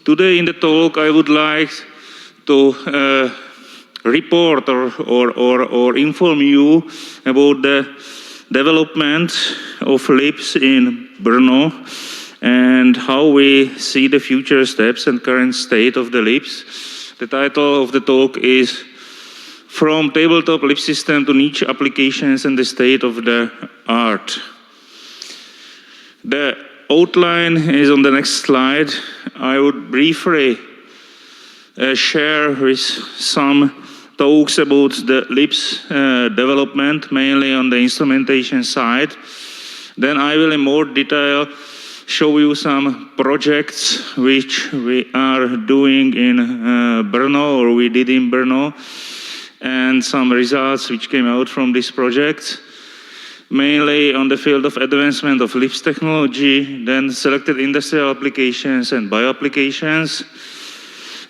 Today in the talk I would like to report or inform you about the development of LIBS in Brno and how we see the future steps and current state of the LIBS. The title of the talk is From Tabletop LIBS System to Niche Applications and the State of the Art. The outline is on the next slide. I would briefly share with some talks about the LIBS development, mainly on the instrumentation side. Then I will in more detail show you some projects which we are doing in Brno, or we did in Brno, and some results which came out from this project, mainly on the field of advancement of LIBS technology, then selected industrial applications and bioapplications.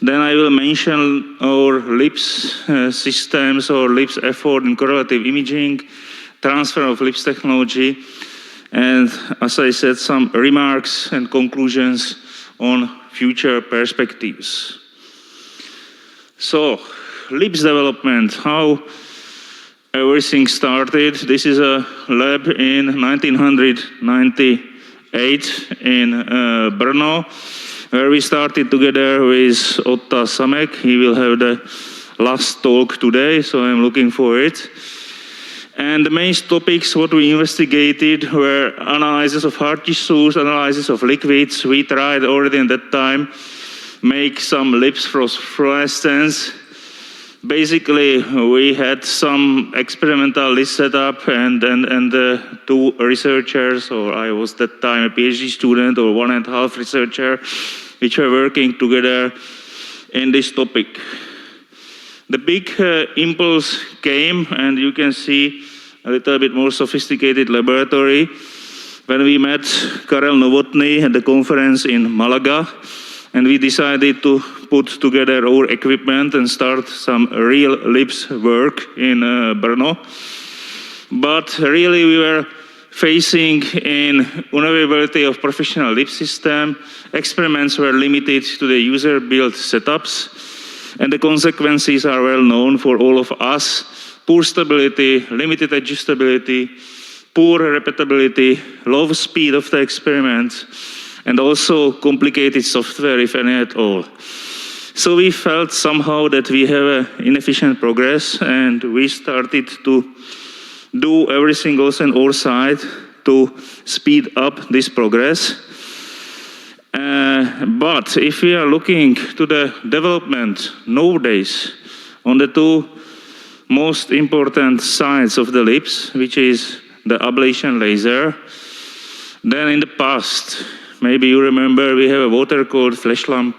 Then I will mention our LIBS systems or LIBS effort in correlative imaging, transfer of LIBS technology, and as I said, some remarks and conclusions on future perspectives. So, LIBS development, how everything started. This is a lab in 1998 in Brno, where we started together with Otta Samek. He will have the last talk today, so I'm looking for it. And the main topics what we investigated were analysis of hard tissues, analysis of liquids. We tried already at that time make some LIBS fluorescence. Basically, we had some experimental list set up, and two researchers, or I was that time a PhD student or 1.5 researcher, which were working together in this topic. The big impulse came, and you can see a little bit more sophisticated laboratory when we met Karel Novotný at the conference in Malaga, and we decided to put together our equipment and start some real LIBS work in Brno. But really we were facing in unavailability of professional LIBS system. Experiments were limited to the user-built setups, and the consequences are well known for all of us. Poor stability, limited adjustability, poor repeatability, low speed of the experiment, and also complicated software, if any at all. So we felt somehow that we have inefficient progress, and we started to do everything else on our side to speed up this progress. But if we are looking to the development nowadays on the two most important sides of the LIBS, which is the ablation laser, then in the past, maybe you remember we have a water-cooled flash lamp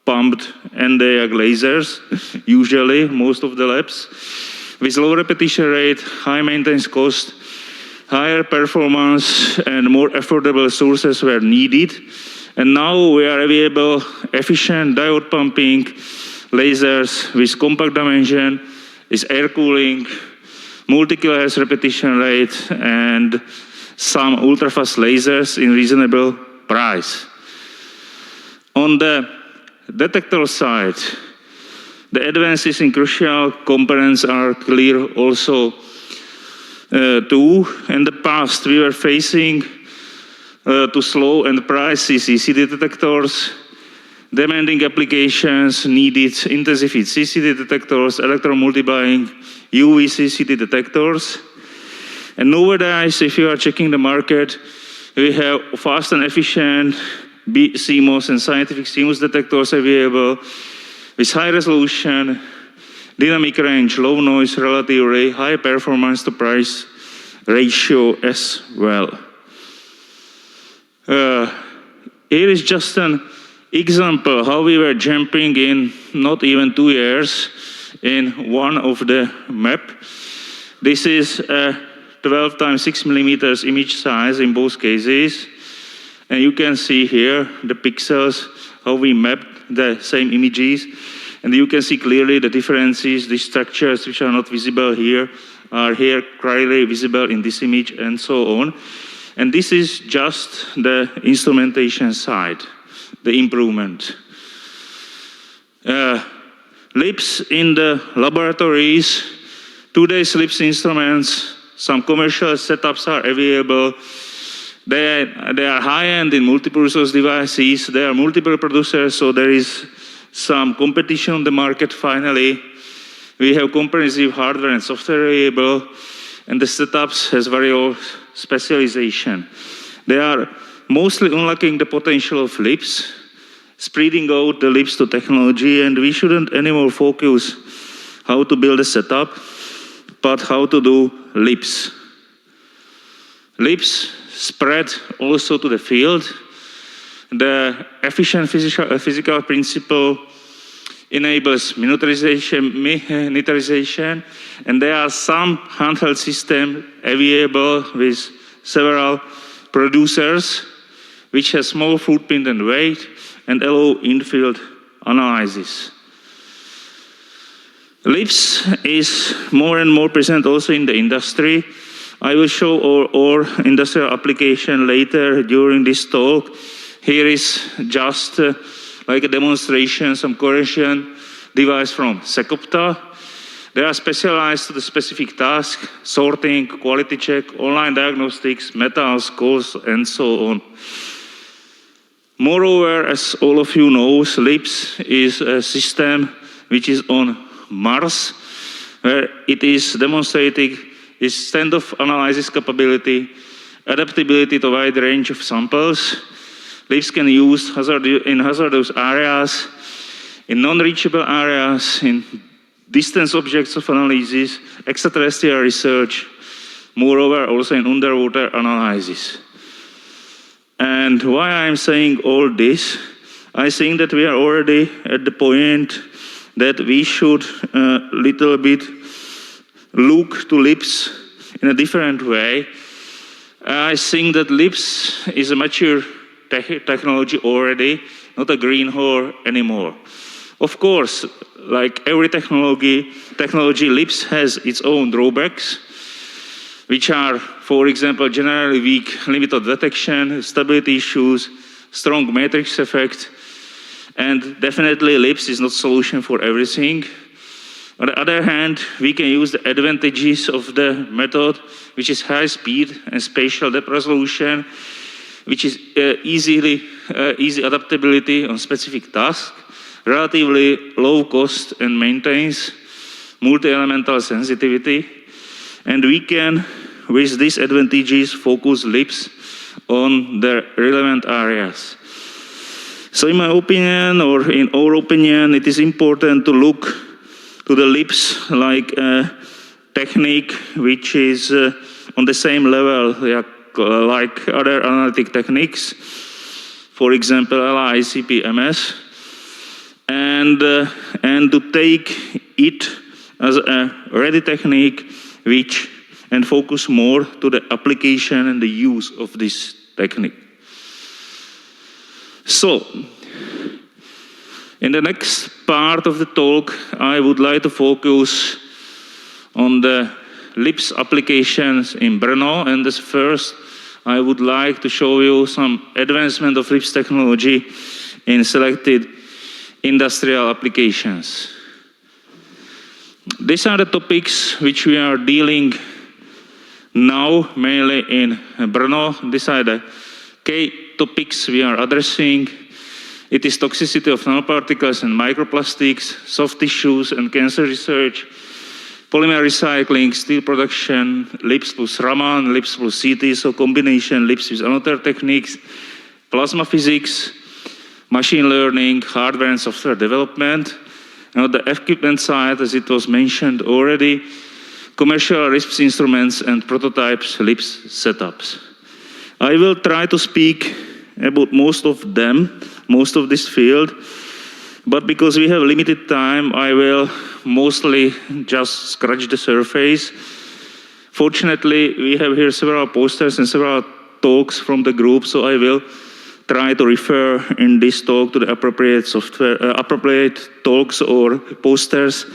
pumped Nd:YAG lasers, usually most of the labs, with low repetition rate, high maintenance cost, higher performance, and more affordable sources were needed. And now we are available efficient diode pumping lasers with compact dimension, with air cooling, multi-kilohertz repetition rate, and some ultra-fast lasers in reasonable price. On the detector side, the advances in crucial components are clear also too. In the past, we were facing to slow and pricey CCD detectors. Demanding applications needed intensive CCD detectors, electromultiplying UV CCD detectors. And nowadays, if you are checking the market, we have fast and efficient CMOS and scientific CMOS detectors available with high resolution, dynamic range, low noise, relatively high performance to price ratio as well. Here is just an example how we were jumping in not even 2 years in one of the map. This is a 12 times 6 millimeters image size in both cases. And you can see here the pixels, how we mapped the same images. And you can see clearly the differences, the structures which are not visible here are here clearly visible in this image and so on. And this is just the instrumentation side, the improvement. LIBS in the laboratories, today's LIBS instruments, some commercial setups are available. They are high-end in multiple resource devices. There are multiple producers, so there is some competition on the market finally. We have comprehensive hardware and software available, and the setups has various specialization. They are mostly unlocking the potential of LIBS, spreading out the LIBS to technology, and we shouldn't anymore focus how to build a setup, but how to do LIBS. LIBS spread also to the field. The efficient physical principle enables miniaturization, and there are some handheld systems available with several producers, which has small footprint and weight, and allow in-field analysis. LIBS is more and more present also in the industry. I will show our industrial application later during this talk. Here is just like a demonstration, some correction device from Secopta. They are specialized to the specific task, sorting, quality check, online diagnostics, metals, coals, and so on. Moreover, as all of you know, LIBS is a system which is on Mars, where it is demonstrating its standoff analysis capability, adaptability to a wide range of samples. LIBS can use in hazardous areas, in non-reachable areas, in distance objects of analysis, extraterrestrial research, moreover also in underwater analysis. And why I'm saying all this, I think that we are already at the point that we should little bit look to LIBS in a different way. I think that LIBS is a mature technology already, not a green horse anymore. Of course, like every technology, LIBS has its own drawbacks, which are, for example, generally weak limited detection, stability issues, strong matrix effect, and definitely LIBS is not solution for everything. On the other hand, we can use the advantages of the method, which is high speed and spatial depth resolution, which is easy adaptability on specific tasks, relatively low cost and maintains multi-elemental sensitivity. And we can, with these advantages, focus LIBS on the relevant areas. So in my opinion, or in our opinion, it is important to look to the LIBS like a technique which is on the same level like other analytic techniques, for example, ICPS, and to take it as a ready technique and focus more to the application and the use of this technique. So, in the next part of the talk, I would like to focus on the LIBS applications in Brno, and as first, I would like to show you some advancement of LIBS technology in selected industrial applications. These are the topics which we are dealing now, mainly in Brno. These are the key topics we are addressing. It is toxicity of nanoparticles and microplastics, soft tissues and cancer research, polymer recycling, steel production, LIBS plus Raman, LIBS plus CT, so combination LIBS with another techniques, plasma physics, machine learning, hardware and software development. And on the equipment side, as it was mentioned already, commercial LIBS instruments and prototypes LIBS setups. I will try to speak about most of them, most of this field, but because we have limited time, I will mostly just scratch the surface. Fortunately, we have here several posters and several talks from the group, so I will try to refer in this talk to the appropriate talks or posters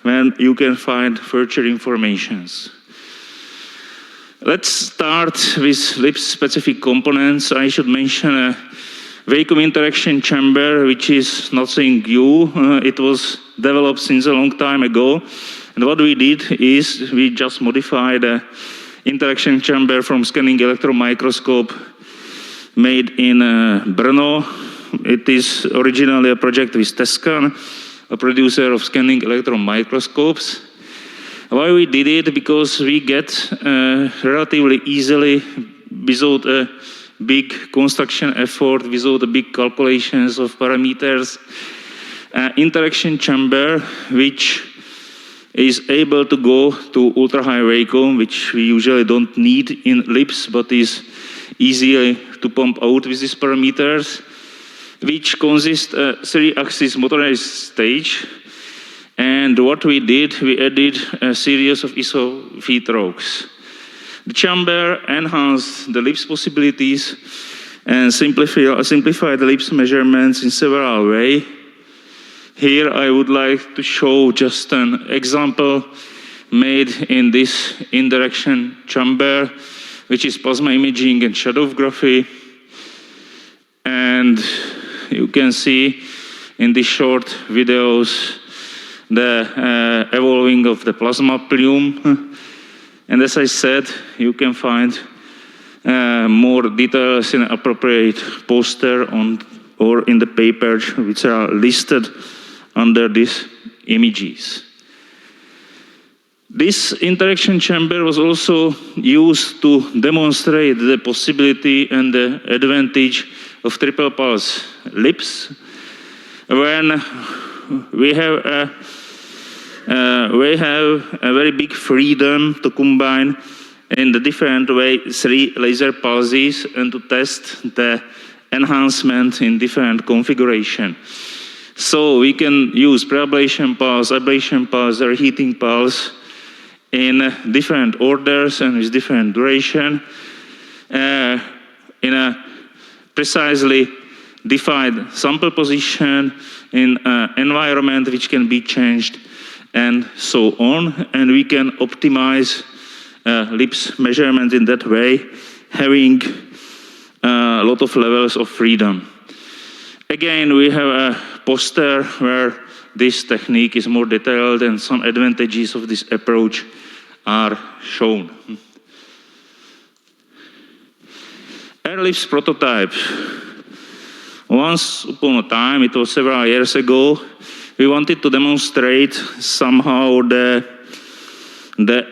when you can find further informations. Let's start with LIBS specific components. I should mention vacuum interaction chamber, which is nothing new. It was developed since a long time ago. And what we did is we just modified the interaction chamber from scanning electron microscope made in Brno. It is originally a project with Tescan, a producer of scanning electron microscopes. Why we did it? Because we get relatively easily, without a big construction effort, without a big calculations of parameters, interaction chamber which is able to go to ultra-high vacuum, which we usually don't need in LIBS, but is easy to pump out with these parameters, which consists a 3-axis motorized stage. And what we did, we added a series of ISO feed rocks. The chamber enhanced the LIBS possibilities and simplified the LIBS measurements in several ways. Here I would like to show just an example made in this interaction chamber, which is plasma imaging and shadowgraphy. And you can see in these short videos the evolving of the plasma plume. And as I said, you can find more details in an appropriate poster or in the paper, which are listed under these images. This interaction chamber was also used to demonstrate the possibility and the advantage of triple pulse LIBS, when we have a very big freedom to combine in the different way 3 laser pulses and to test the enhancement in different configuration. So we can use pre-ablation pulse, ablation pulse, or heating pulse in different orders and with different duration in a precisely defined sample position in an environment which can be changed and so on. And we can optimize LIBS measurement in that way, having a lot of levels of freedom. Again, we have a poster where this technique is more detailed and some advantages of this approach are shown. LIBS prototype. Once upon a time, it was several years ago, we wanted to demonstrate somehow the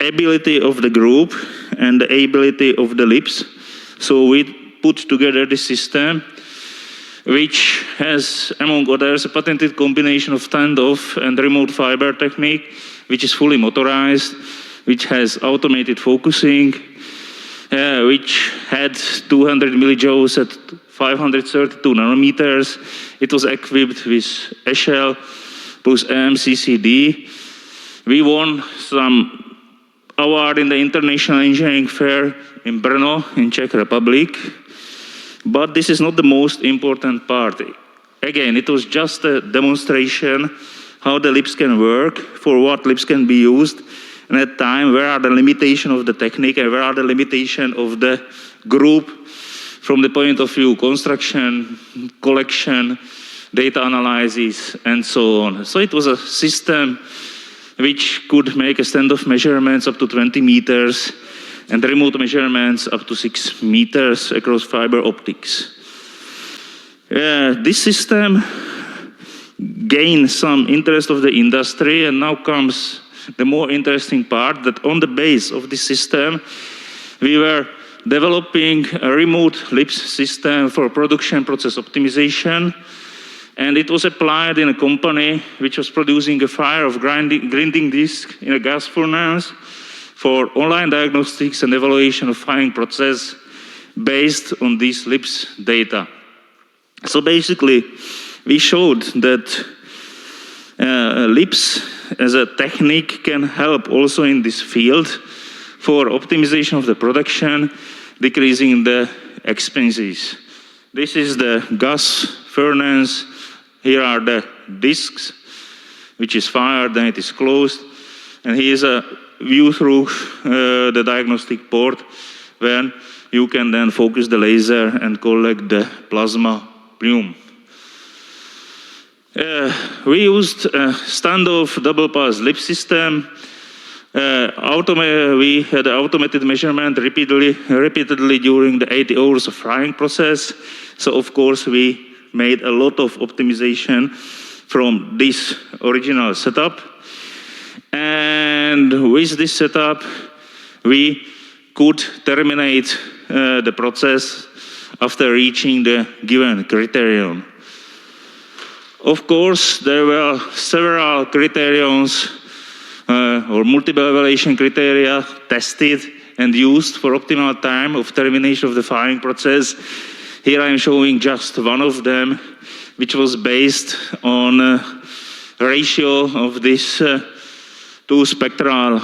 ability of the group and the ability of the LIBS. So we put together this system, which has, among others, a patented combination of standoff and remote fiber technique, which is fully motorized, which has automated focusing, which had 200 millijoules at 532 nanometers. It was equipped with Eshel plus AMCCD. We won some award in the International Engineering Fair in Brno, in Czech Republic. But this is not the most important part. Again, it was just a demonstration how the LIBS can work, for what LIBS can be used, and at time, where are the limitations of the technique and where are the limitations of the group from the point of view construction, collection, data analysis, and so on. So it was a system which could make a standoff measurements up to 20 meters and remote measurements up to 6 meters across fiber optics. This system gained some interest of the industry, and now comes the more interesting part, that on the base of this system, we were developing a remote LIBS system for production process optimization, and it was applied in a company which was producing a fire of grinding disk in a gas furnace for online diagnostics and evaluation of firing process based on these LIBS data. So basically, we showed that LIBS as a technique can help also in this field for optimization of the production, decreasing the expenses. This is the gas furnace. Here are the disks, which is fired, then it is closed. And here is a view through the diagnostic port, where you can then focus the laser and collect the plasma plume. We used a standoff double-pass LIBS system. We had automated measurement repeatedly during the 80 hours of frying process. So of course we made a lot of optimization from this original setup. And with this setup, we could terminate the process after reaching the given criterion. Of course, there were several criterions or multiple evaluation criteria tested and used for optimal time of termination of the firing process. Here I am showing just one of them, which was based on a ratio of these two spectral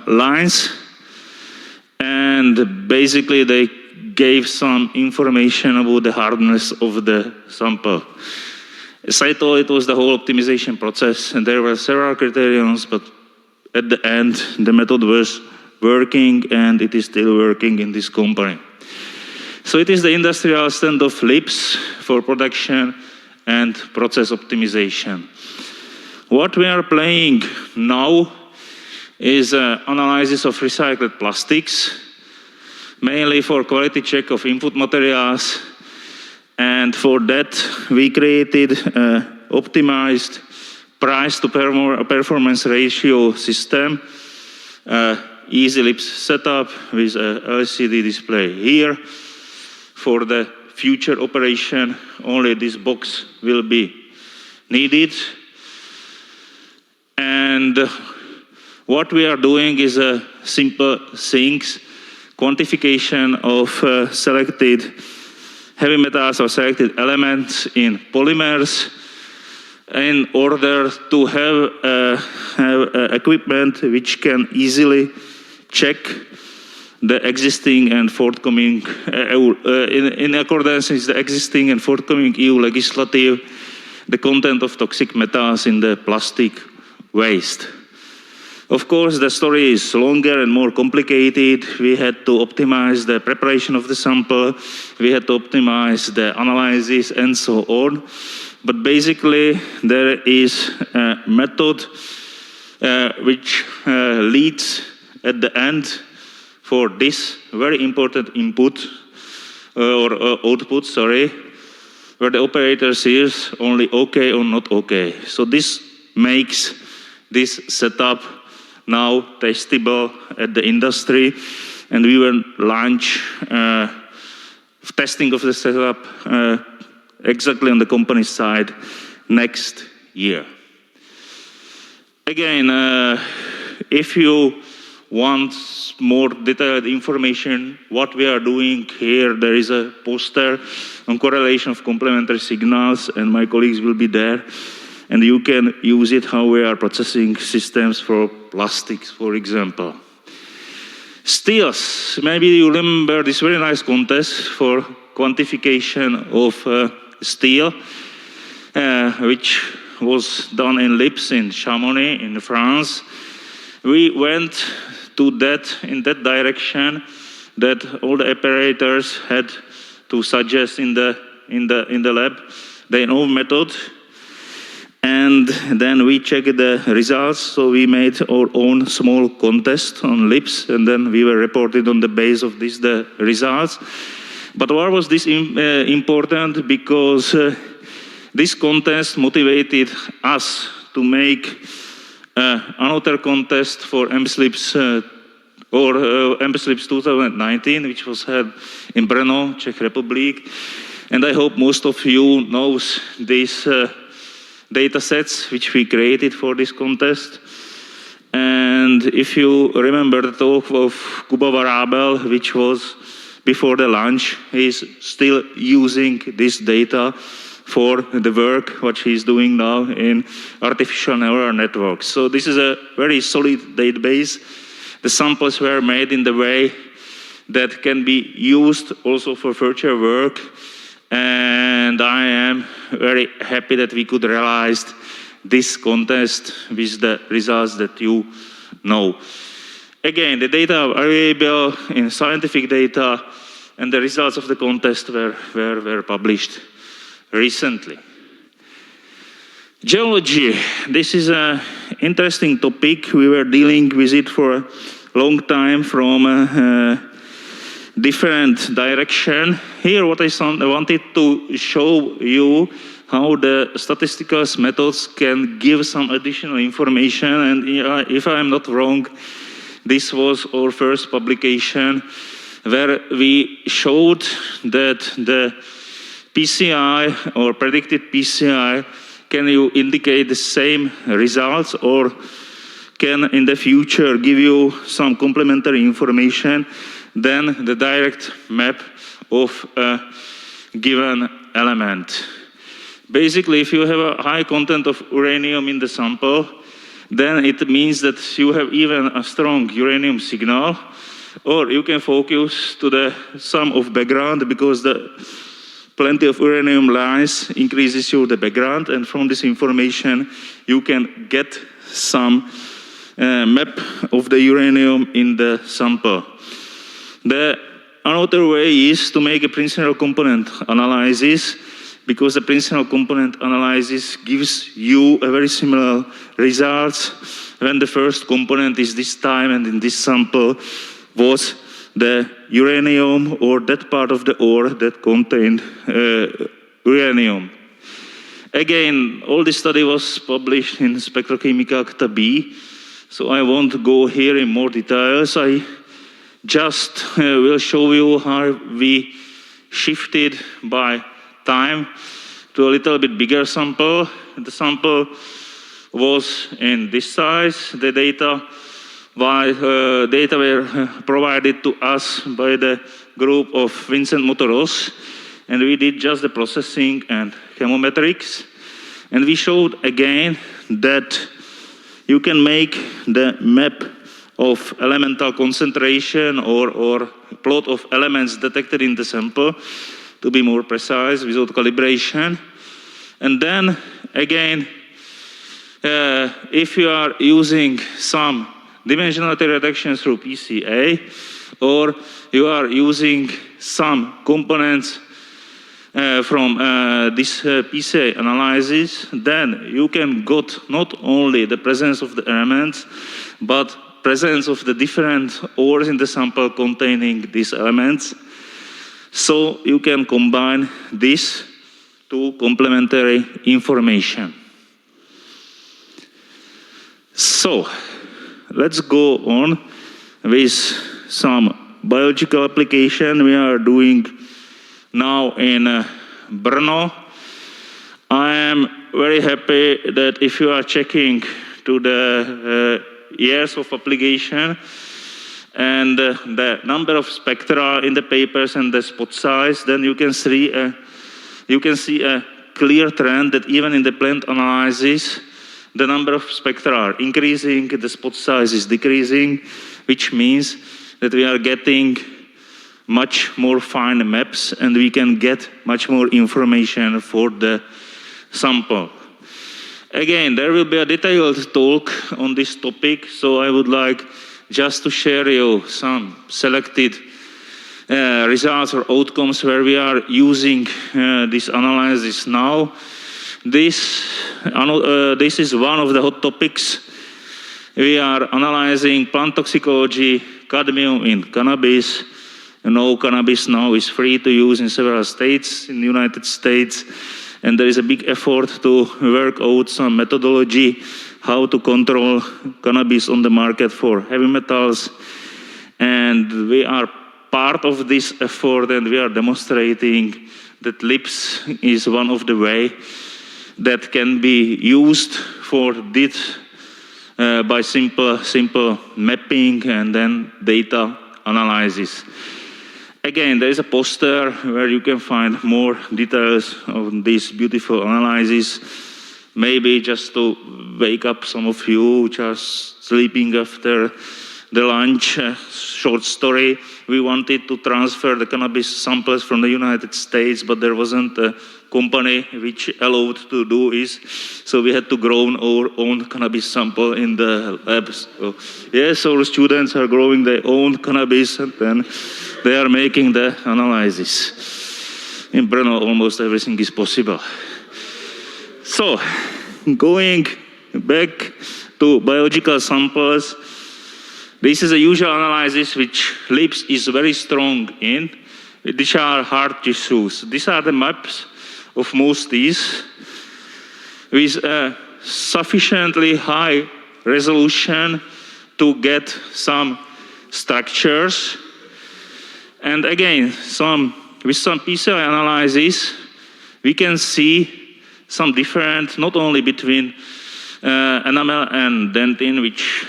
lines. And basically they gave some information about the hardness of the sample. As I told, it was the whole optimization process, and there were several criterions, but at the end, the method was working, and it is still working in this company. So it is the industrial standoff LIBS for production and process optimization. What we are playing now is analysis of recycled plastics, mainly for quality check of input materials. And for that, we created an optimized price to performance ratio system, EMSLIBS setup with a LCD display here. For the future operation, only this box will be needed. And what we are doing is a simple things, quantification of selected heavy metals or selected elements in polymers in order to have equipment which can easily check the existing and forthcoming, in accordance with the existing and forthcoming EU legislative, the content of toxic metals in the plastic waste. Of course, the story is longer and more complicated. We had to optimize the preparation of the sample. We had to optimize the analysis and so on. But basically, there is a method which leads at the end for this very important input or output, sorry, where the operator sees only OK or not OK. So this makes this setup now testable at the industry, and we will launch testing of the setup exactly on the company side next year. Again, if you want more detailed information, what we are doing here, there is a poster on correlation of complementary signals, and my colleagues will be there. And you can use it how we are processing systems for plastics, for example. Steels, maybe you remember this very nice contest for quantification of steel, which was done in LIBS in Chamonix in France. We went to in that direction, that all the operators had to suggest in the lab their own method. And then we checked the results, so we made our own small contest on LIBS, and then we were reported on the base of this the results. But why was this important? Because this contest motivated us to make another contest for EMSLIBS or EMSLIBS 2019, which was held in Brno, Czech Republic. And I hope most of you knows these data sets which we created for this contest. And if you remember the talk of Kuba Varabel, which was before the launch, he's still using this data for the work what he's doing now in artificial neural networks. So this is a very solid database. The samples were made in the way that can be used also for future work. And I am very happy that we could realize this contest with the results that you know. Again, the data are available in scientific data, and the results of the contest were published recently. Geology, this is an interesting topic. We were dealing with it for a long time from different direction. Here what I wanted to show you how the statistical methods can give some additional information, and if I'm not wrong, this was our first publication where we showed that the PCI or predicted PCI can you indicate the same results or can in the future give you some complementary information than the direct map of a given element. Basically, if you have a high content of uranium in the sample, then it means that you have even a strong uranium signal, or you can focus to the sum of background because the plenty of uranium lies increases the background, and from this information you can get some map of the uranium in the sample. Another way is to make a principal component analysis, because the principal component analysis gives you a very similar results when the first component is this time and in this sample was the uranium or that part of the ore that contained uranium. Again, all this study was published in Spectrochemical Acta B, so I won't go here in more details. I just will show you how we shifted by time to a little bit bigger sample. The sample was in this size. The data were provided to us by the group of Vincent Motoros, and we did just the processing and chemometrics. And we showed again that you can make the map of elemental concentration or plot of elements detected in the sample, to be more precise, without calibration. And then again, if you are using some dimensionality reduction through PCA, or you are using some components from this PCA analysis, then you can get not only the presence of the elements, but presence of the different ores in the sample containing these elements. So you can combine this to complementary information. So let's go on with some biological application we are doing now in Brno. I am very happy that if you are checking to the years of application and the number of spectra in the papers and the spot size, then you can see a clear trend that even in the plant analysis, the number of spectra are increasing, the spot size is decreasing, which means that we are getting much more fine maps and we can get much more information for the sample. Again, there will be a detailed talk on this topic, so I would like just to share you some selected results or outcomes where we are using this analysis now. This is one of the hot topics. We are analyzing plant toxicology, cadmium in cannabis. You know, cannabis now is free to use in several states in the United States, and there is a big effort to work out some methodology how to control cannabis on the market for heavy metals. And we are part of this effort, and we are demonstrating that LIBS is one of the ways that can be used for this by simple mapping and then data analysis. Again, there is a poster where you can find more details on this beautiful analysis. Maybe just to wake up some of you which are sleeping after the lunch. Short story, we wanted to transfer the cannabis samples from the United States, but there wasn't a company which allowed to do this, so we had to grow our own cannabis sample in the labs. So, yes, our students are growing their own cannabis and then they are making the analysis. in Brno almost everything is possible. So, going back to biological samples, this is a usual analysis which LIBS is very strong in. These are hard tissues. These are the maps of most these with a sufficiently high resolution to get some structures. And again, with some PCI analysis, we can see some difference not only between enamel and dentin, which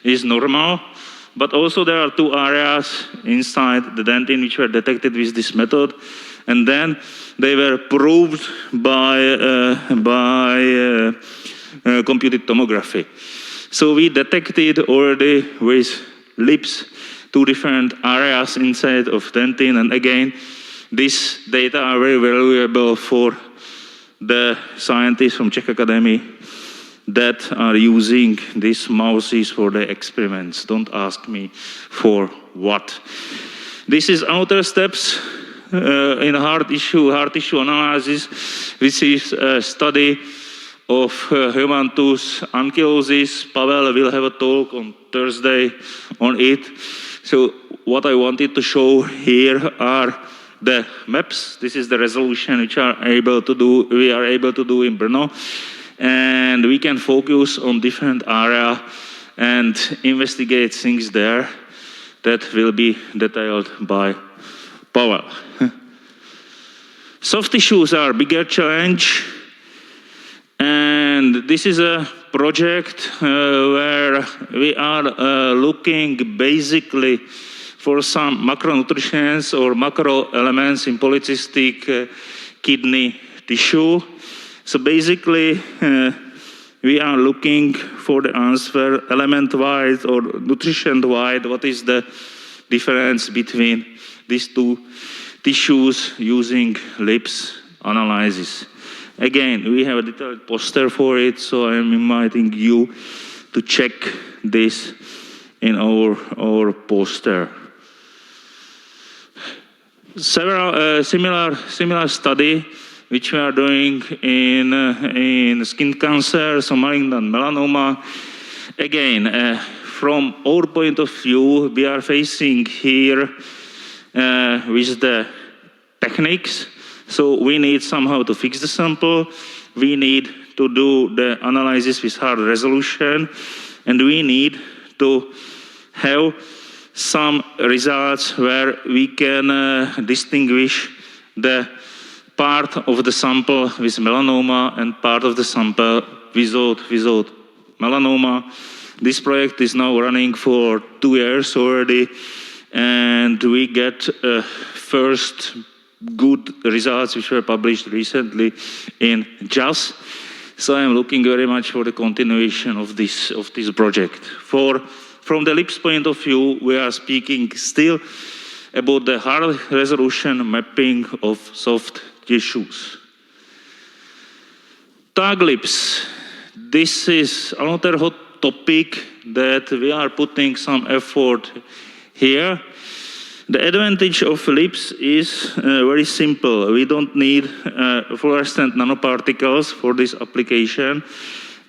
is normal, but also there are two areas inside the dentin which were detected with this method, and then they were proved by computed tomography. So we detected already with LIBS two different areas inside of dentin, and again, these data are very valuable for the scientists from Czech Academy that are using these mouses for their experiments. Don't ask me for what. This is another steps in hard tissue analysis, which is a study of human tooth ankylosis. Pavel will have a talk on Thursday on it. So what I wanted to show here are the maps. This is the resolution which we are able to do in Brno, and we can focus on different area and investigate things there that will be detailed by Pavel. Soft tissues are a bigger challenge, and this is a project where we are looking basically for some macronutrients or macro elements in polycystic kidney tissue. So basically, we are looking for the answer element-wise or nutrition-wise, what is the difference between these two tissues using LIBS analysis. Again, we have a detailed poster for it, so I am inviting you to check this in our poster. Several similar study which we are doing in skin cancer, so malignant melanoma. Again, from our point of view, we are facing here with the techniques. So we need somehow to fix the sample. We need to do the analysis with hard resolution, and we need to have some results where we can distinguish the part of the sample with melanoma and part of the sample without melanoma. This project is now running for 2 years already, and we get first good results which were published recently in JAS. So I am looking very much for the continuation of this project. From the LIBS point of view, we are speaking still about the hard resolution mapping of soft tissues. Tag LIBS. This is another hot topic that we are putting some effort here. The advantage of LIBS is very simple. We don't need fluorescent nanoparticles for this application.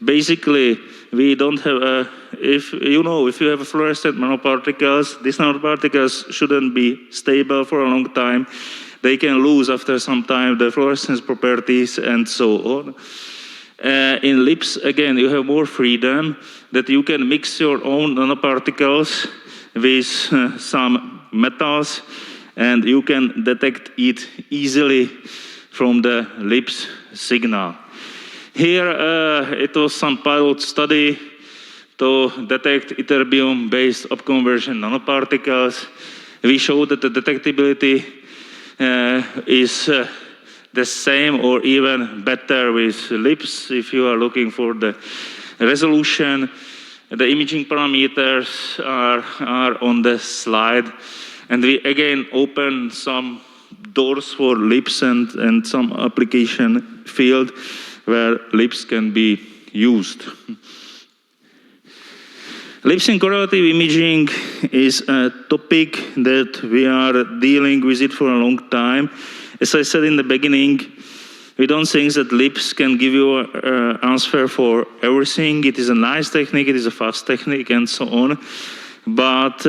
Basically, we don't have if you have fluorescent nanoparticles, these nanoparticles shouldn't be stable for a long time. They can lose after some time the fluorescence properties and so on. In LIBS, again, you have more freedom that you can mix your own nanoparticles with some metals, and you can detect it easily from the LIBS signal. Here, it was some pilot study to detect ytterbium-based upconversion nanoparticles. We showed that the detectability is the same or even better with LIBS if you are looking for the resolution. The imaging parameters are on the slide, and we again open some doors for LIBS and some application field where LIBS can be used. Lipsync correlative imaging is a topic that we are dealing with it for a long time. As I said in the beginning, we don't think that LIBS can give you an answer for everything. It is a nice technique, it is a fast technique, and so on. But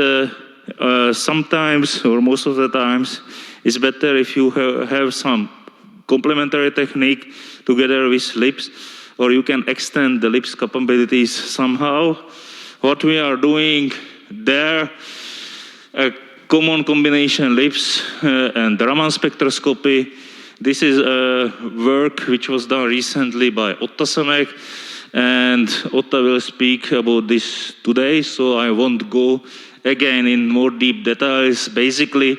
sometimes, or most of the times, it's better if you have some complementary technique together with LIBS, or you can extend the LIBS capabilities somehow. What we are doing there, a common combination LIBS and Raman spectroscopy. This is a work which was done recently by Otta Samek, and Otta will speak about this today, so I won't go again in more deep details. Basically,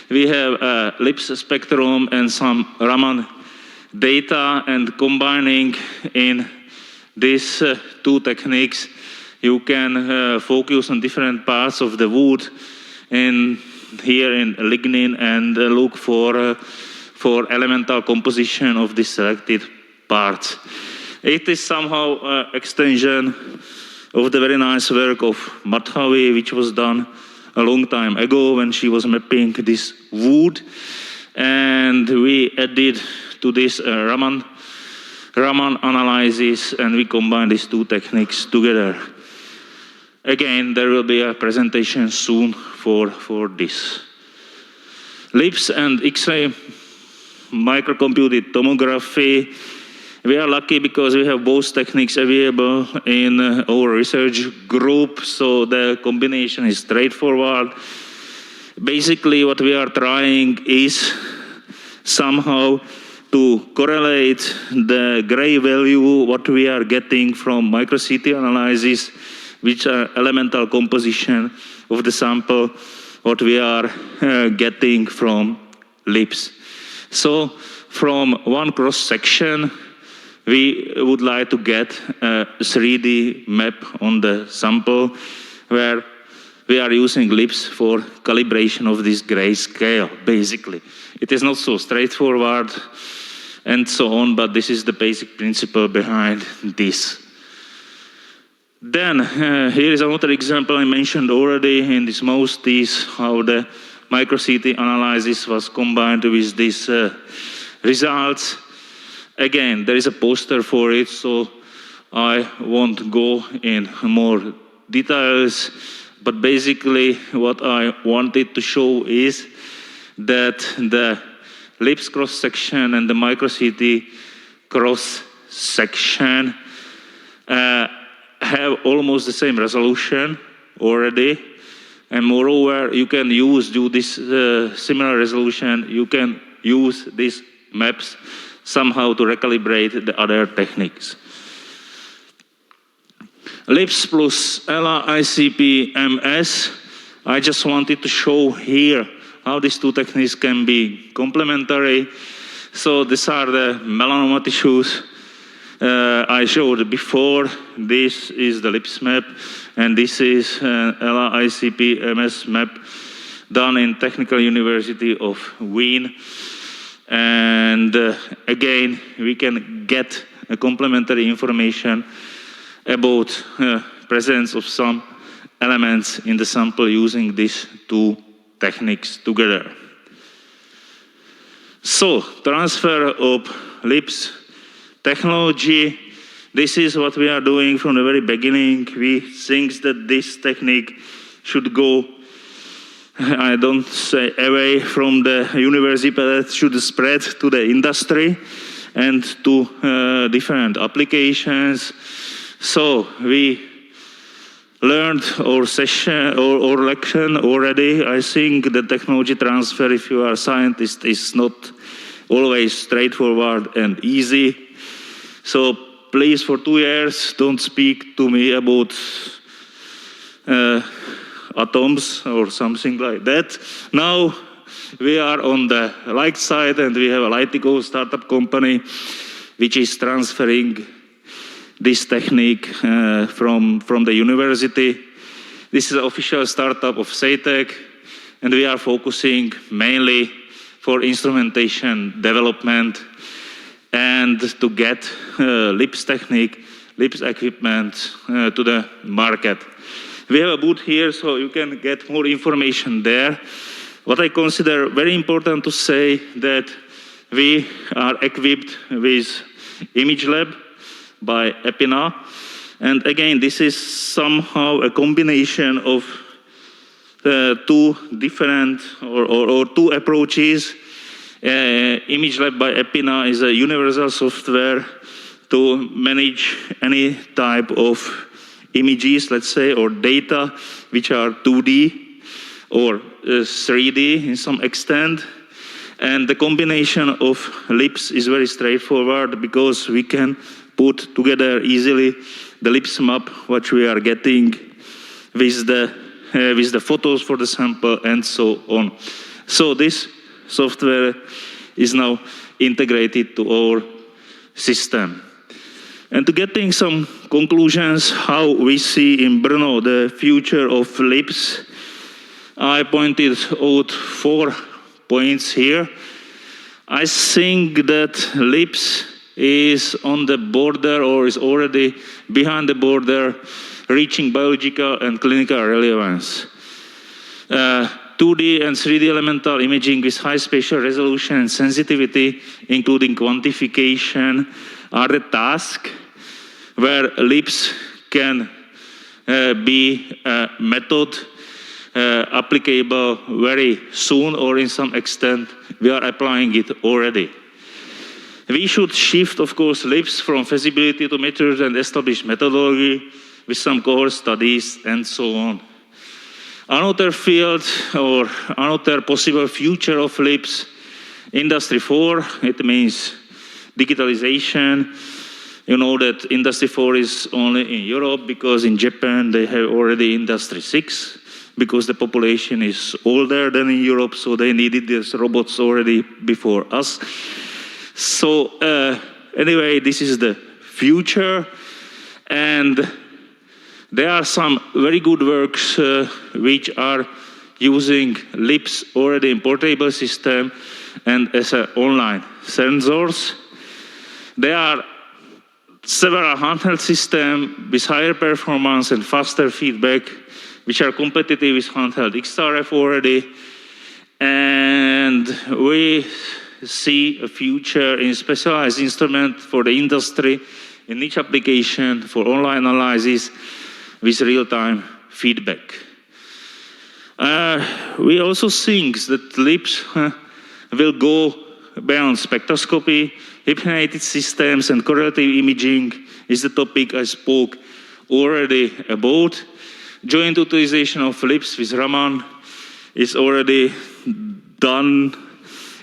we have a LIBS spectrum and some Raman data, and combining in these two techniques, you can focus on different parts of the wood here in lignin and look for elemental composition of the selected parts. It is somehow extension of the very nice work of Madhavi, which was done a long time ago when she was mapping this wood, and we added to this Raman analysis, and we combine these two techniques together. Again, there will be a presentation soon for this. LIBS and X-ray microcomputed tomography. We are lucky because we have both techniques available in our research group, so the combination is straightforward. Basically, what we are trying is somehow to correlate the gray value, what we are getting from micro-CT analysis, which are elemental composition of the sample, what we are getting from LIBS. So from one cross-section, we would like to get a 3D map on the sample where we are using LIBS for calibration of this gray scale, basically. It is not so straightforward and so on, but this is the basic principle behind this. Then, here is another example I mentioned already in this most is how the micro-CT analysis was combined with these results. Again, there is a poster for it, so I won't go in more details, but basically what I wanted to show is that the LIBS cross-section and the micro-CT cross-section have almost the same resolution already, and moreover, you can use this similar resolution, you can use these maps somehow to recalibrate the other techniques. LIBS plus ICPS. I just wanted to show here how these two techniques can be complementary. So these are the melanoma tissues I showed before. This is the LIBS map, and this is LICPS map done in Technical University of Wien. And again, we can get a complementary information about presence of some elements in the sample using these two techniques together. So, transfer of LIBS technology. This is what we are doing from the very beginning. We think that this technique should go, I don't say away from the university, but it should spread to the industry and to different applications. So we learned our session or lection already. I think the technology transfer, if you are a scientist, is not always straightforward and easy. So please, for 2 years, don't speak to me about atoms or something like that. Now we are on the light side, and we have a Lightico startup company which is transferring this technique from the university. This is an official startup of SATEC, and we are focusing mainly for instrumentation development and to get LIBS technique, LIBS equipment to the market. We have a booth here, so you can get more information there. What I consider very important to say that we are equipped with IMSLIBS by Epina. And again, this is somehow a combination of two different or two approaches. IMSLIBS by Epina is a universal software to manage any type of images, let's say, or data which are 2D or 3D in some extent. And the combination of LIBS is very straightforward because we can put together easily the LIBS map, what we are getting with the photos for the sample and so on. So this software is now integrated to our system. And to getting some conclusions how we see in Brno the future of LIBS, I pointed out 4 points here. I think that LIBS is on the border or is already behind the border reaching biological and clinical relevance. 2D and 3D elemental imaging with high spatial resolution and sensitivity, including quantification, are the tasks where LIBS can be a method applicable very soon, or in some extent we are applying it already. We should shift, of course, LIBS from feasibility to mature and established methodology with some cohort studies and so on. Another field or another possible future of LIBS, Industry 4, it means digitalization. You know that Industry 4 is only in Europe because in Japan they have already Industry 6 because the population is older than in Europe, so they needed these robots already before us. So anyway, this is the future, and there are some very good works which are using LIBS already in portable system and as an online sensors. There are several handheld systems with higher performance and faster feedback, which are competitive with handheld XRF already. And we see a future in specialized instrument for the industry, in niche application for online analysis with real-time feedback. We also think that LIBS will go beyond spectroscopy. Hyphenated systems and correlative imaging is the topic I spoke already about. Joint utilization of LIBS with Raman is already done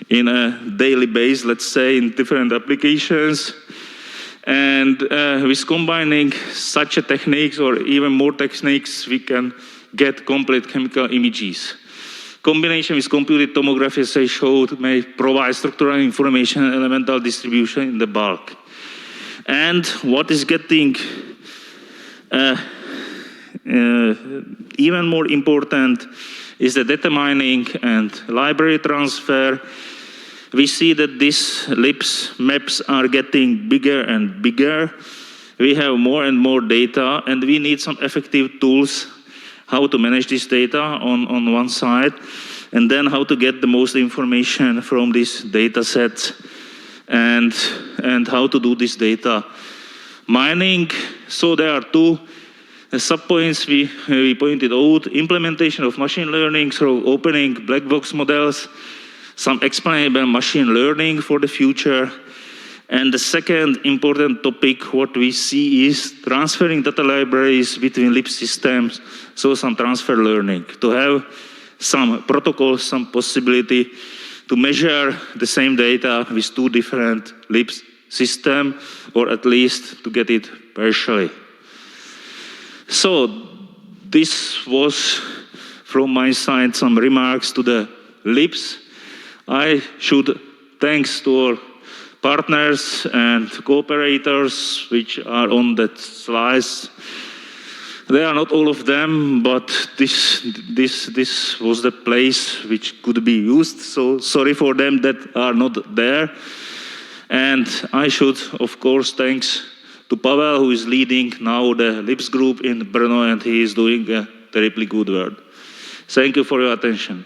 in a daily basis, let's say, in different applications. And with combining such a techniques or even more techniques, we can get complete chemical images. Combination with computed tomography, as I showed, may provide structural information and elemental distribution in the bulk. And what is getting even more important is the data mining and library transfer. We see that these LIBS maps are getting bigger and bigger. We have more and more data, and we need some effective tools how to manage this data on one side, and then how to get the most information from these data sets, and how to do this data mining. So there are two sub-points we pointed out: implementation of machine learning through opening black box models, some explainable machine learning for the future. And the second important topic, what we see, is transferring data libraries between LIBS systems, so some transfer learning, to have some protocols, some possibility to measure the same data with two different LIBS systems, or at least to get it partially. So this was from my side some remarks to the LIBS. I should thanks to our partners and cooperators which are on that slides. They are not all of them, but this was the place which could be used. So sorry for them that are not there. And I should, of course, thanks to Pavel, who is leading now the LIBS group in Brno, and he is doing a terribly good work. Thank you for your attention.